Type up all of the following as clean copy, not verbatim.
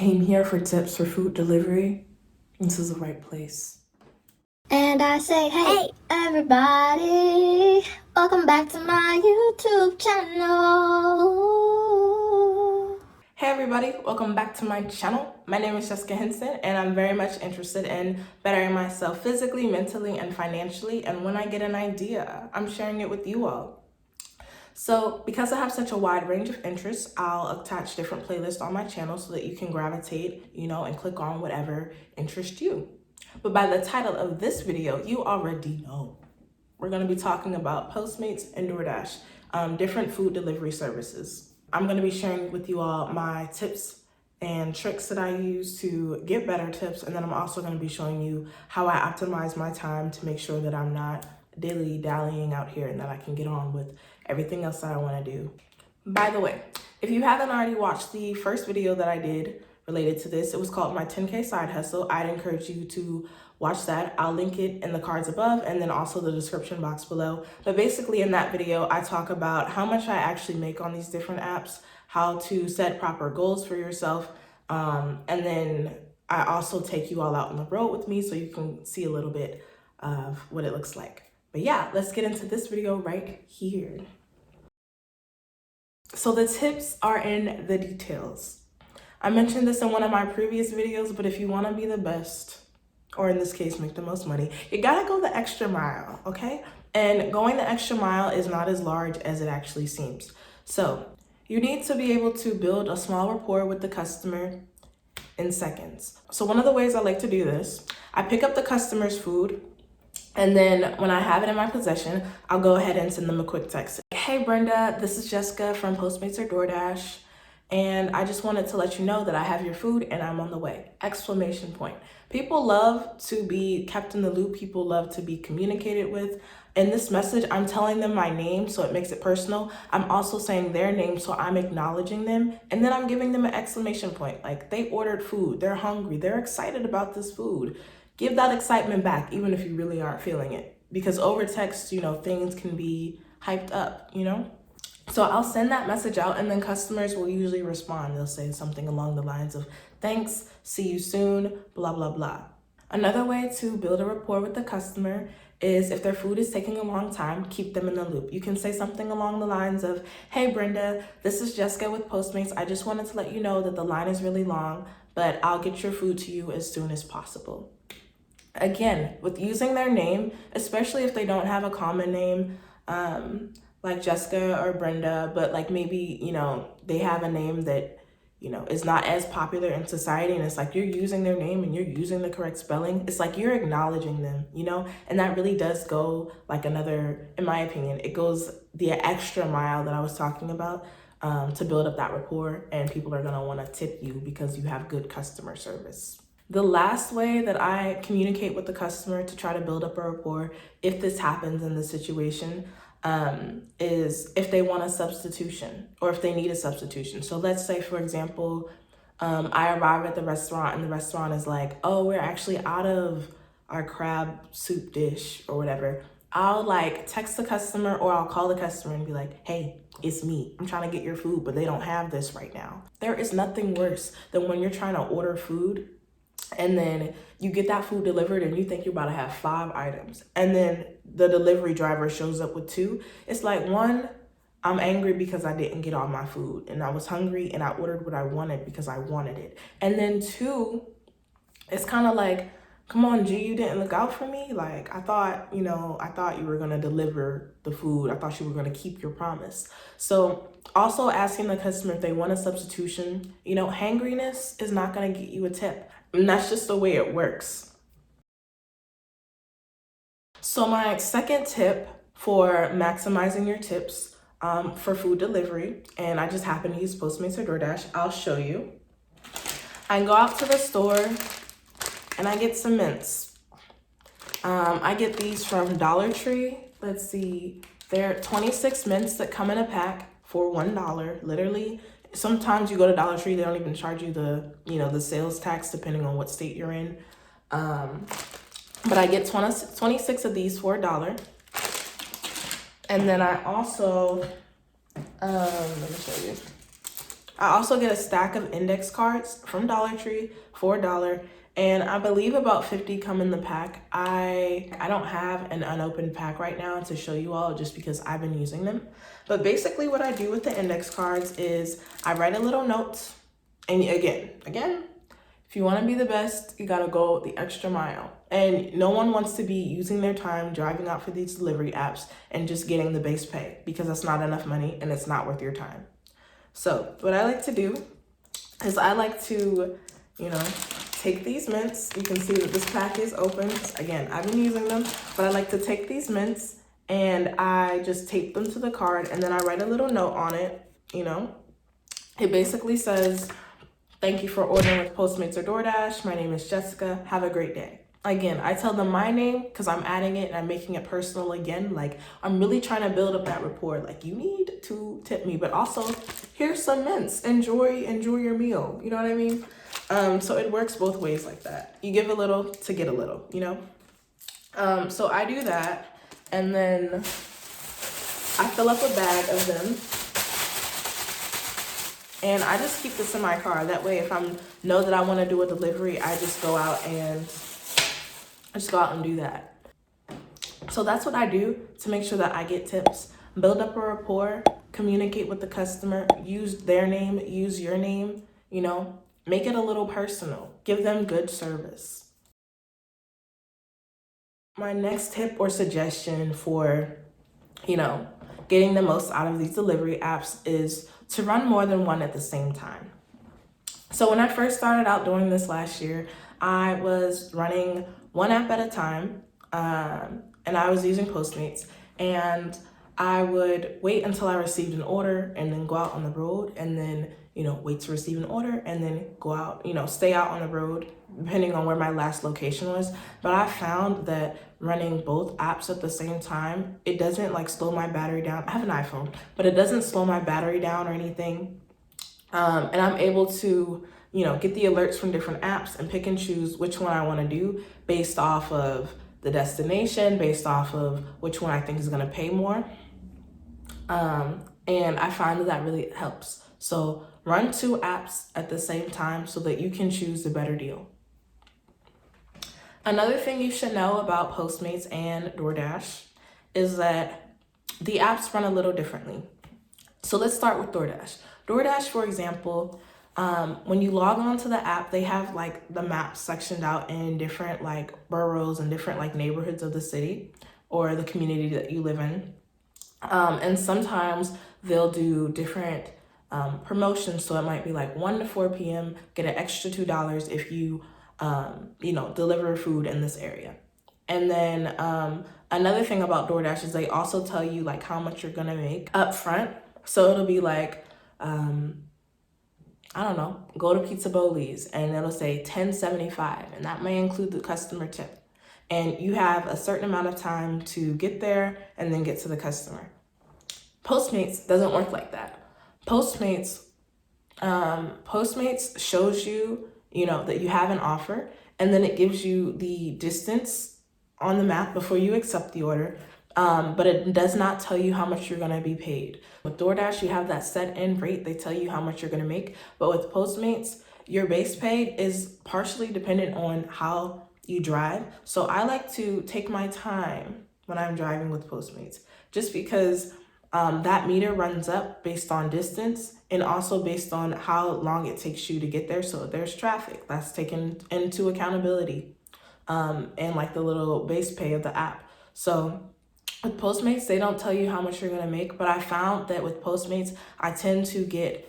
came here for tips for food delivery, this is the right place. And I say, hey everybody, welcome back to my YouTube channel. Hey everybody, welcome back to my channel. My name is Jessica Henson and I'm very much interested in bettering myself physically, mentally, and financially. And when I get an idea, I'm sharing it with you all. So because I have such a wide range of interests, I'll attach different playlists on my channel so that you can gravitate, and click on whatever interests you. But by the title of this video, you already know. We're gonna be talking about Postmates and DoorDash, different food delivery services. I'm gonna be sharing with you all my tips and tricks that I use to get better tips. And then I'm also gonna be showing you how I optimize my time to make sure that I'm not dilly-dallying out here and that I can get on with everything else that I wanna do. By the way, if you haven't already watched the first video that I did related to this, it was called my 10K side hustle. I'd encourage you to watch that. I'll link it in the cards above and then also the description box below. But basically in that video, I talk about how much I actually make on these different apps, how to set proper goals for yourself. And then I also take you all out on the road with me so you can see a little bit of what it looks like. But yeah, let's get into this video right here. So the tips are in the details. I mentioned this in one of my previous videos, but if you want to be the best, or in this case, make the most money, you gotta go the extra mile, okay? And going the extra mile is not as large as it actually seems. So you need to be able to build a small rapport with the customer in seconds. So one of the ways I like to do this, I pick up the customer's food, and then when I have it in my possession, I'll go ahead and send them a quick text. Hey Brenda, this is Jessica from Postmates or DoorDash. And I just wanted to let you know that I have your food and I'm on the way, exclamation point. People love to be kept in the loop. People love to be communicated with. In this message, I'm telling them my name, so it makes it personal. I'm also saying their name, so I'm acknowledging them. And then I'm giving them an exclamation point. Like, they ordered food, they're hungry, they're excited about this food. Give that excitement back, even if you really aren't feeling it. Because over text, things can be hyped up, So I'll send that message out and then customers will usually respond. They'll say something along the lines of, thanks, see you soon, blah, blah, blah. Another way to build a rapport with the customer is if their food is taking a long time, keep them in the loop. You can say something along the lines of, hey Brenda, this is Jessica with Postmates. I just wanted to let you know that the line is really long, but I'll get your food to you as soon as possible. Again, with using their name, especially if they don't have a common name, like Jessica or Brenda, but like maybe, they have a name that, is not as popular in society. And it's like, you're using their name and you're using the correct spelling. It's like you're acknowledging them, and that really does go like another, in my opinion, it goes the extra mile that I was talking about to build up that rapport. And people are gonna wanna tip you because you have good customer service. The last way that I communicate with the customer to try to build up a rapport, if this happens in this situation, is if they want a substitution or if they need a substitution. So let's say, for example, I arrive at the restaurant and the restaurant is like, oh, we're actually out of our crab soup dish or whatever. I'll text the customer or I'll call the customer and be like, hey, it's me. I'm trying to get your food, but they don't have this right now. There is nothing worse than when you're trying to order food and then you get that food delivered and you think you're about to have 5 items. And then the delivery driver shows up with 2. It's like, 1, I'm angry because I didn't get all my food and I was hungry and I ordered what I wanted because I wanted it. And then 2, it's kind of like, come on, G, you didn't look out for me. Like, I thought you were going to deliver the food. I thought you were going to keep your promise. So also asking the customer if they want a substitution, hangriness is not going to get you a tip. And that's just the way it works. So my second tip for maximizing your tips for food delivery, and I just happen to use Postmates or DoorDash, I'll show you. I go out to the store and I get some mints. I get these from Dollar Tree. Let's see, there are 26 mints that come in a pack for $1, literally. Sometimes you go to Dollar Tree, they don't even charge you the, the sales tax depending on what state you're in. But I get 26 of these for $1. And then I also, let me show you. I also get a stack of index cards from Dollar Tree for $1, and I believe about 50 come in the pack. I don't have an unopened pack right now to show you all just because I've been using them. But basically what I do with the index cards is I write a little note, and again, if you want to be the best, you got to go the extra mile. And no one wants to be using their time driving out for these delivery apps and just getting the base pay, because that's not enough money and it's not worth your time. So what I like to do is I like to, take these mints. You can see that this pack is open. Again, I've been using them, but I like to take these mints and I just tape them to the card, and then I write a little note on it. It basically says, "Thank you for ordering with Postmates or DoorDash. My name is Jessica. Have a great day." Again, I tell them my name because I'm adding it and I'm making it personal again. Like, I'm really trying to build up that rapport. Like, you need to tip me, but also here's some mints. Enjoy your meal. You know what I mean? So it works both ways like that. You give a little to get a little, So I do that, and then I fill up a bag of them. And I just keep this in my car. That way, if I know that I want to do a delivery, I just go out and do that. So that's what I do to make sure that I get tips. Build up a rapport, communicate with the customer, use their name, use your name, make it a little personal. Give them good service. My next tip or suggestion for, getting the most out of these delivery apps is to run more than one at the same time. So when I first started out doing this last year, I was running one app at a time, and I was using Postmates, and I would wait until I received an order and then go out on the road, and then, wait to receive an order and then go out, stay out on the road, depending on where my last location was. But I found that running both apps at the same time, it doesn't slow my battery down. I have an iPhone, but it doesn't slow my battery down or anything. And I'm able to, get the alerts from different apps and pick and choose which one I want to do based off of the destination, based off of which one I think is going to pay more. And I find that really helps. So run 2 apps at the same time so that you can choose the better deal. Another thing you should know about Postmates and DoorDash is that the apps run a little differently. So let's start with DoorDash. DoorDash, for example, when you log on to the app, they have the maps sectioned out in different boroughs and different neighborhoods of the city or the community that you live in. And sometimes they'll do different promotions. So it might be 1 to 4 p.m., get an extra $2 if you, deliver food in this area. And then another thing about DoorDash is they also tell you how much you're gonna make up front. So it'll be I don't know, go to Pizza Boli's and it'll say $10.75, and that may include the customer tip. And you have a certain amount of time to get there and then get to the customer. Postmates doesn't work like that. Postmates shows you, that you have an offer, and then it gives you the distance on the map before you accept the order. But it does not tell you how much you're gonna be paid. With DoorDash, you have that set in rate. They tell you how much you're gonna make. But with Postmates, your base pay is partially dependent on how you drive. So I like to take my time when I'm driving with Postmates, just because that meter runs up based on distance and also based on how long it takes you to get there. So if there's traffic, that's taken into accountability, and the little base pay of the app. So with Postmates, they don't tell you how much you're gonna make, but I found that with Postmates, I tend to get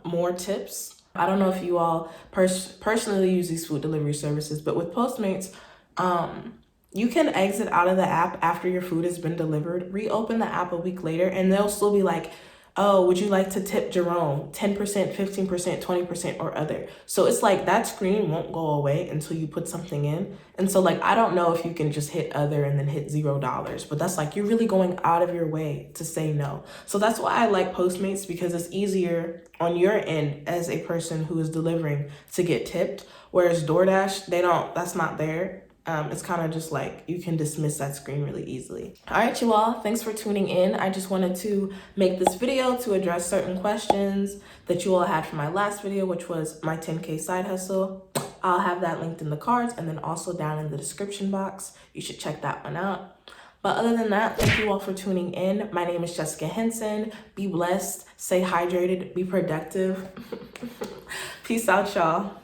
more tips. I don't know if you all personally use these food delivery services, but with Postmates, you can exit out of the app after your food has been delivered, reopen the app a week later, and they'll still be like, "Oh, would you like to tip Jerome 10%, 15%, 20%, or other?" So it's that screen won't go away until you put something in. And so I don't know if you can just hit other and then hit $0, but that's you're really going out of your way to say no. So that's why I like Postmates, because it's easier on your end as a person who is delivering to get tipped. Whereas DoorDash, that's not there. It's kind of just like you can dismiss that screen really easily. All right, you all, thanks for tuning in. I just wanted to make this video to address certain questions that you all had from my last video, which was my 10K side hustle. I'll have that linked in the cards and then also down in the description box. You should check that one out. But other than that, thank you all for tuning in. My name is Jessica Henson. Be blessed, stay hydrated, be productive. Peace out, y'all.